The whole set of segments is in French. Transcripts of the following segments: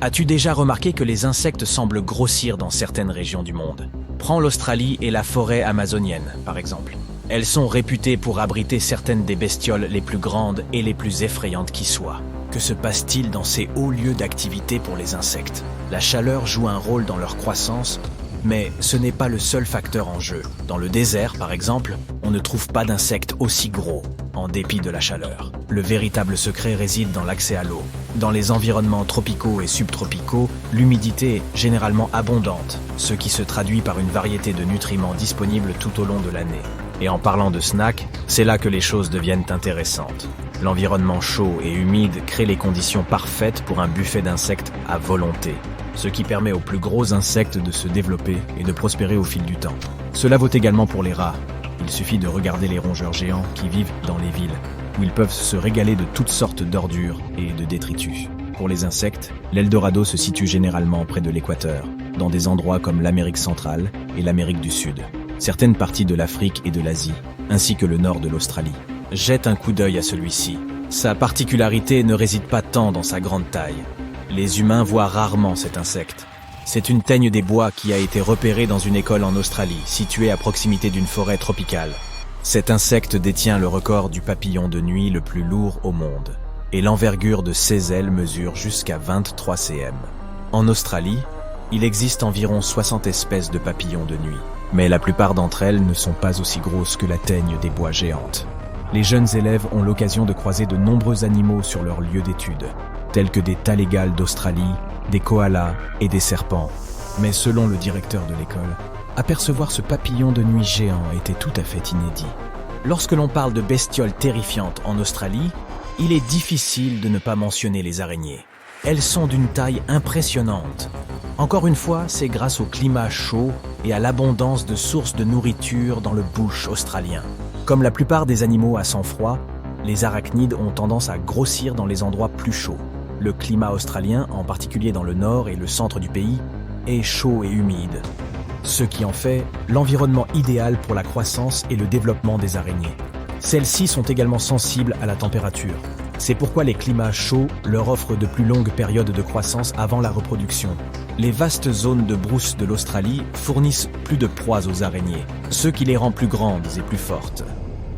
As-tu déjà remarqué que les insectes semblent grossir dans certaines régions du monde? Prends l'Australie et la forêt amazonienne, par exemple. Elles sont réputées pour abriter certaines des bestioles les plus grandes et les plus effrayantes qui soient. Que se passe-t-il dans ces hauts lieux d'activité pour les insectes? La chaleur joue un rôle dans leur croissance, mais ce n'est pas le seul facteur en jeu. Dans le désert, par exemple, on ne trouve pas d'insectes aussi gros, en dépit de la chaleur. Le véritable secret réside dans l'accès à l'eau. Dans les environnements tropicaux et subtropicaux, l'humidité est généralement abondante, ce qui se traduit par une variété de nutriments disponibles tout au long de l'année. Et en parlant de snacks, c'est là que les choses deviennent intéressantes. L'environnement chaud et humide crée les conditions parfaites pour un buffet d'insectes à volonté, ce qui permet aux plus gros insectes de se développer et de prospérer au fil du temps. Cela vaut également pour les rats. Il suffit de regarder les rongeurs géants qui vivent dans les villes, où ils peuvent se régaler de toutes sortes d'ordures et de détritus. Pour les insectes, l'Eldorado se situe généralement près de l'équateur, dans des endroits comme l'Amérique centrale et l'Amérique du Sud, certaines parties de l'Afrique et de l'Asie, ainsi que le nord de l'Australie. Jette un coup d'œil à celui-ci. Sa particularité ne réside pas tant dans sa grande taille. Les humains voient rarement cet insecte. C'est une teigne des bois qui a été repérée dans une école en Australie, située à proximité d'une forêt tropicale. Cet insecte détient le record du papillon de nuit le plus lourd au monde, et l'envergure de ses ailes mesure jusqu'à 23 cm. En Australie, il existe environ 60 espèces de papillons de nuit, mais la plupart d'entre elles ne sont pas aussi grosses que la teigne des bois géantes. Les jeunes élèves ont l'occasion de croiser de nombreux animaux sur leur lieu d'étude, tels que des talégales d'Australie, des koalas et des serpents. Mais selon le directeur de l'école, apercevoir ce papillon de nuit géant était tout à fait inédit. Lorsque l'on parle de bestioles terrifiantes en Australie, il est difficile de ne pas mentionner les araignées. Elles sont d'une taille impressionnante. Encore une fois, c'est grâce au climat chaud et à l'abondance de sources de nourriture dans le bush australien. Comme la plupart des animaux à sang froid, les arachnides ont tendance à grossir dans les endroits plus chauds. Le climat australien, en particulier dans le nord et le centre du pays, est chaud et humide, ce qui en fait l'environnement idéal pour la croissance et le développement des araignées. Celles-ci sont également sensibles à la température. C'est pourquoi les climats chauds leur offrent de plus longues périodes de croissance avant la reproduction. Les vastes zones de brousse de l'Australie fournissent plus de proies aux araignées, ce qui les rend plus grandes et plus fortes.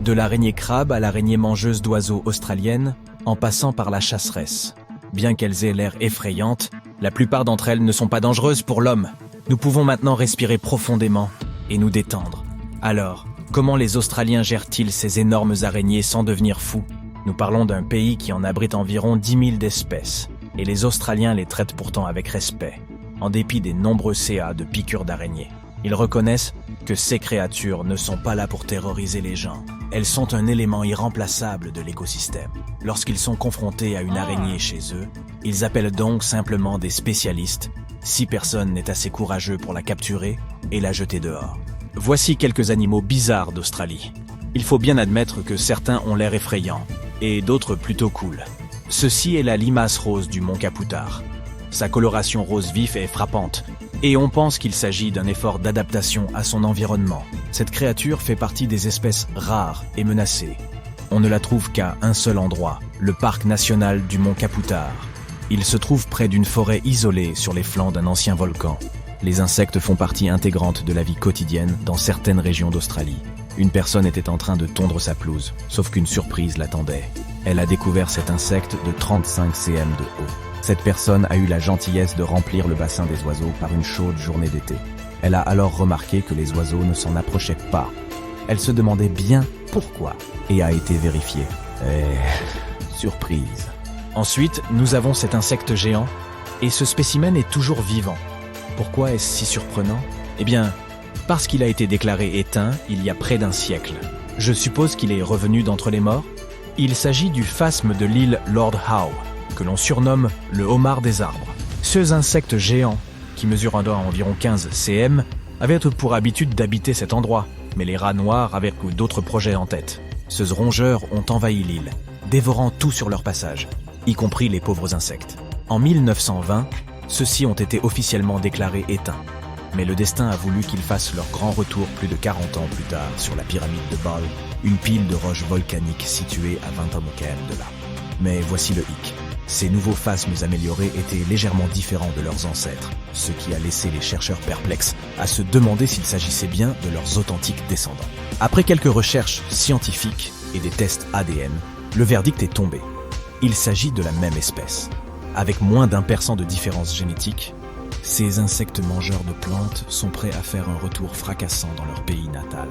De l'araignée crabe à l'araignée mangeuse d'oiseaux australienne, en passant par la chasseresse. Bien qu'elles aient l'air effrayantes, la plupart d'entre elles ne sont pas dangereuses pour l'homme. Nous pouvons maintenant respirer profondément et nous détendre. Alors, comment les Australiens gèrent-ils ces énormes araignées sans devenir fous? Nous parlons d'un pays qui en abrite environ 10 000 d'espèces, et les Australiens les traitent pourtant avec respect, en dépit des nombreux CA de piqûres d'araignées. Ils reconnaissent que ces créatures ne sont pas là pour terroriser les gens. Elles sont un élément irremplaçable de l'écosystème. Lorsqu'ils sont confrontés à une araignée chez eux, ils appellent donc simplement des spécialistes si personne n'est assez courageux pour la capturer et la jeter dehors. Voici quelques animaux bizarres d'Australie. Il faut bien admettre que certains ont l'air effrayants et d'autres plutôt cool. Ceci est la limace rose du mont Kaputار. Sa coloration rose vif est frappante, et on pense qu'il s'agit d'un effort d'adaptation à son environnement. Cette créature fait partie des espèces rares et menacées. On ne la trouve qu'à un seul endroit, le parc national du mont Kaputár. Il se trouve près d'une forêt isolée sur les flancs d'un ancien volcan. Les insectes font partie intégrante de la vie quotidienne dans certaines régions d'Australie. Une personne était en train de tondre sa pelouse, sauf qu'une surprise l'attendait. Elle a découvert cet insecte de 35 cm de haut. Cette personne a eu la gentillesse de remplir le bassin des oiseaux par une chaude journée d'été. Elle a alors remarqué que les oiseaux ne s'en approchaient pas. Elle se demandait bien pourquoi et a été vérifiée. Surprise. Ensuite, nous avons cet insecte géant et ce spécimen est toujours vivant. Pourquoi est-ce si surprenant? Eh bien, parce qu'il a été déclaré éteint il y a près d'un siècle. Je suppose qu'il est revenu d'entre les morts. Il s'agit du phasme de l'île Lord Howe, que l'on surnomme le homard des arbres. Ces insectes géants, qui mesurent environ 15 cm, avaient pour habitude d'habiter cet endroit, mais les rats noirs avaient d'autres projets en tête. Ces rongeurs ont envahi l'île, dévorant tout sur leur passage, y compris les pauvres insectes. En 1920, ceux-ci ont été officiellement déclarés éteints, mais le destin a voulu qu'ils fassent leur grand retour plus de 40 ans plus tard sur la pyramide de Ball, une pile de roches volcaniques située à 20 km de là. Mais voici le hic. Ces nouveaux phasmes améliorés étaient légèrement différents de leurs ancêtres, ce qui a laissé les chercheurs perplexes à se demander s'il s'agissait bien de leurs authentiques descendants. Après quelques recherches scientifiques et des tests ADN, le verdict est tombé. Il s'agit de la même espèce. Avec moins d'1% de différence génétique, ces insectes mangeurs de plantes sont prêts à faire un retour fracassant dans leur pays natal.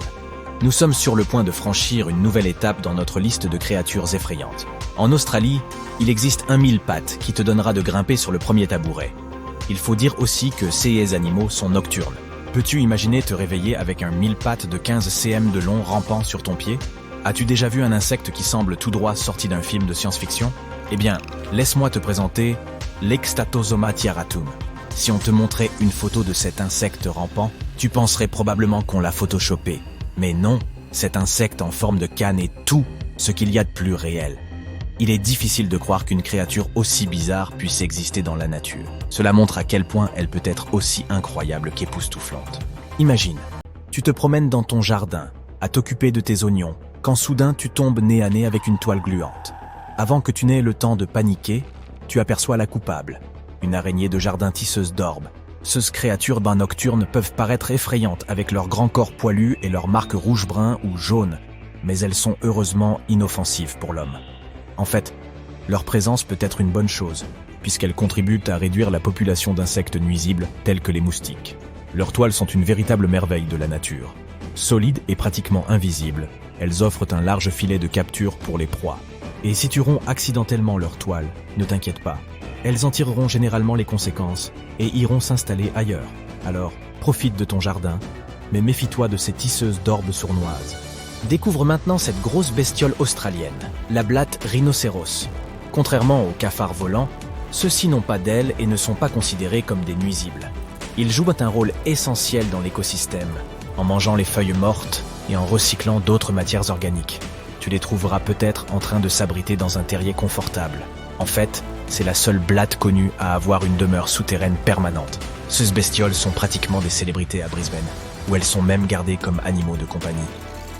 Nous sommes sur le point de franchir une nouvelle étape dans notre liste de créatures effrayantes. En Australie, il existe un mille-pattes qui te donnera de grimper sur le premier tabouret. Il faut dire aussi que ces animaux sont nocturnes. Peux-tu imaginer te réveiller avec un mille-pattes de 15 cm de long rampant sur ton pied? As-tu déjà vu un insecte qui semble tout droit sorti d'un film de science-fiction? Eh bien, laisse-moi te présenter l'Extatosoma tiaratum. Si on te montrait une photo de cet insecte rampant, tu penserais probablement qu'on l'a photoshopé. Mais non, cet insecte en forme de canne est tout ce qu'il y a de plus réel. Il est difficile de croire qu'une créature aussi bizarre puisse exister dans la nature. Cela montre à quel point elle peut être aussi incroyable qu'époustouflante. Imagine, tu te promènes dans ton jardin, à t'occuper de tes oignons, quand soudain tu tombes nez à nez avec une toile gluante. Avant que tu n'aies le temps de paniquer, tu aperçois la coupable, une araignée de jardin tisseuse d'orbes. Ces créatures nocturnes peuvent paraître effrayantes avec leur grand corps poilu et leurs marques rouge-brun ou jaune, mais elles sont heureusement inoffensives pour l'homme. En fait, leur présence peut être une bonne chose, puisqu'elles contribuent à réduire la population d'insectes nuisibles tels que les moustiques. Leurs toiles sont une véritable merveille de la nature. Solides et pratiquement invisibles, elles offrent un large filet de capture pour les proies. Et si tu romps accidentellement leur toile, ne t'inquiète pas. Elles en tireront généralement les conséquences et iront s'installer ailleurs. Alors, profite de ton jardin, mais méfie-toi de ces tisseuses d'orbes sournoises. Découvre maintenant cette grosse bestiole australienne, la blatte rhinocéros. Contrairement aux cafards volants, ceux-ci n'ont pas d'ailes et ne sont pas considérés comme des nuisibles. Ils jouent un rôle essentiel dans l'écosystème, en mangeant les feuilles mortes et en recyclant d'autres matières organiques. Tu les trouveras peut-être en train de s'abriter dans un terrier confortable. En fait, c'est la seule blatte connue à avoir une demeure souterraine permanente. Ces bestioles sont pratiquement des célébrités à Brisbane, où elles sont même gardées comme animaux de compagnie.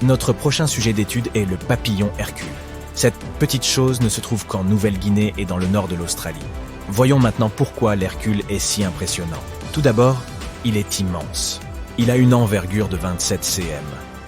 Notre prochain sujet d'étude est le papillon Hercule. Cette petite chose ne se trouve qu'en Nouvelle-Guinée et dans le nord de l'Australie. Voyons maintenant pourquoi l'Hercule est si impressionnant. Tout d'abord, il est immense. Il a une envergure de 27 cm,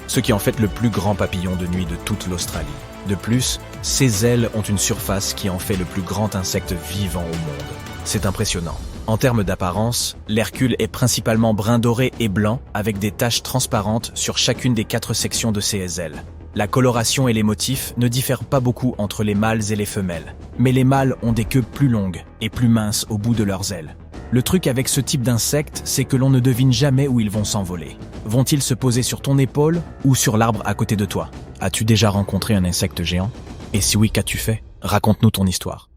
ce qui en fait le plus grand papillon de nuit de toute l'Australie. De plus, ses ailes ont une surface qui en fait le plus grand insecte vivant au monde. C'est impressionnant. En termes d'apparence, l'Hercule est principalement brun doré et blanc avec des taches transparentes sur chacune des 4 sections de ses ailes. La coloration et les motifs ne diffèrent pas beaucoup entre les mâles et les femelles, mais les mâles ont des queues plus longues et plus minces au bout de leurs ailes. Le truc avec ce type d'insectes, c'est que l'on ne devine jamais où ils vont s'envoler. Vont-ils se poser sur ton épaule ou sur l'arbre à côté de toi? As-tu déjà rencontré un insecte géant? Et si oui, qu'as-tu fait? Raconte-nous ton histoire.